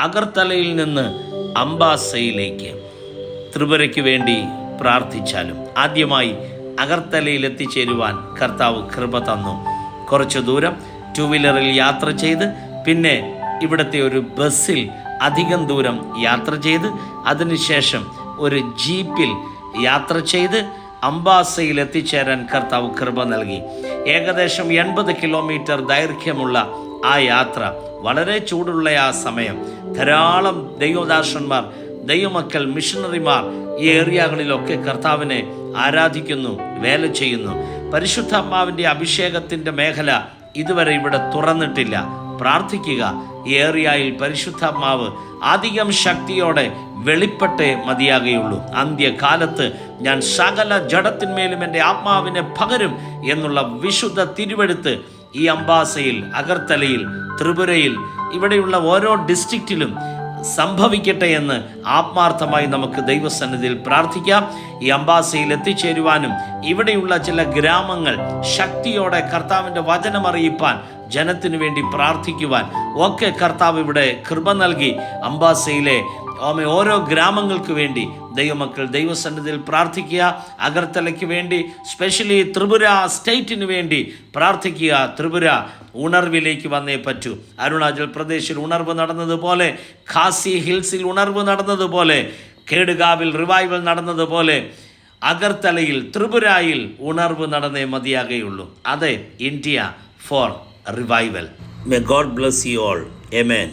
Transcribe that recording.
അഗർത്തലയിൽ നിന്ന് അംബാസയിലേക്ക് ത്രിപുരയ്ക്ക് വേണ്ടി പ്രാർത്ഥിച്ചാലും ആദ്യമായി അഗർത്തലയിൽ എത്തിച്ചേരുവാൻ കർത്താവ് കൃപ തന്നു. കുറച്ചു ദൂരം 2 വീലറിൽ യാത്ര ചെയ്ത് പിന്നെ ഇവിടുത്തെ ഒരു ബസ്സിൽ അധികം ദൂരം യാത്ര ചെയ്ത് അതിനുശേഷം ഒരു ജീപ്പിൽ യാത്ര ചെയ്ത് അംബാസയിൽ എത്തിച്ചേരാൻ കർത്താവ് കൃപ നൽകി. ഏകദേശം 80 കിലോമീറ്റർ ദൈർഘ്യമുള്ള ആ യാത്ര, വളരെ ചൂടുള്ള ആ സമയം, ധാരാളം ദൈവദാസന്മാർ, ദൈവമക്കൾ, മിഷണറിമാർ ഈ ഏരിയകളിലൊക്കെ കർത്താവിനെ ആരാധിക്കുന്നു, വേല ചെയ്യുന്നു. പരിശുദ്ധാത്മാവിൻ്റെ അഭിഷേകത്തിൻ്റെ മേഖല ഇതുവരെ ഇവിടെ തുറന്നിട്ടില്ല. പ്രാർത്ഥിക്കുക, ഈ ഏരിയയിൽ പരിശുദ്ധാത്മാവ് അധികം ശക്തിയോടെ വെളിപ്പെട്ടേ മതിയാകുകയുള്ളൂ. അന്ത്യകാലത്ത് ഞാൻ സകല ജഡത്തിന്മേലും എൻ്റെ ആത്മാവിനെ പകരും എന്നുള്ള വിശുദ്ധ തിരുവെഴുത്ത് ഈ അംബാസയിൽ, അഗർത്തലയിൽ, ത്രിപുരയിൽ, ഇവിടെയുള്ള ഓരോ ഡിസ്ട്രിക്റ്റിലും സംഭവിക്കട്ടെ എന്ന് ആത്മാർത്ഥമായി നമുക്ക് ദൈവസന്നിധിയിൽ പ്രാർത്ഥിക്കാം. ഈ അംബാസയിൽ എത്തിച്ചേരുവാനും ഇവിടെയുള്ള ചില ഗ്രാമങ്ങൾ ശക്തിയോടെ കർത്താവിൻ്റെ വചനം അറിയിപ്പാൻ, ജനത്തിനു വേണ്ടി പ്രാർത്ഥിക്കുവാൻ ഒക്കെ കർത്താവ് ഇവിടെ കൃപ നൽകി. അംബാസയിലെ ഓരോ ഗ്രാമങ്ങൾക്ക് വേണ്ടി ദൈവമക്കൾ ദൈവസന്നിധിയിൽ പ്രാർത്ഥിക്കുക. അഗർത്തലയ്ക്ക് വേണ്ടി, സ്പെഷ്യലി ത്രിപുര സ്റ്റേറ്റിന് വേണ്ടി പ്രാർത്ഥിക്കുക. ത്രിപുര ഉണർവിലേക്ക് വന്നേ പറ്റൂ. അരുണാചൽ പ്രദേശിൽ ഉണർവ് നടന്നതുപോലെ, ഖാസി ഹിൽസിൽ ഉണർവ് നടന്നതുപോലെ, കേടുഗാവിൽ റിവൈവൽ നടന്നതുപോലെ അഗർത്തലയിൽ, ത്രിപുരയിൽ ഉണർവ് നടന്നേ മതിയാകുകയുള്ളൂ. അതെ, India for revival. May God bless you all. Amen.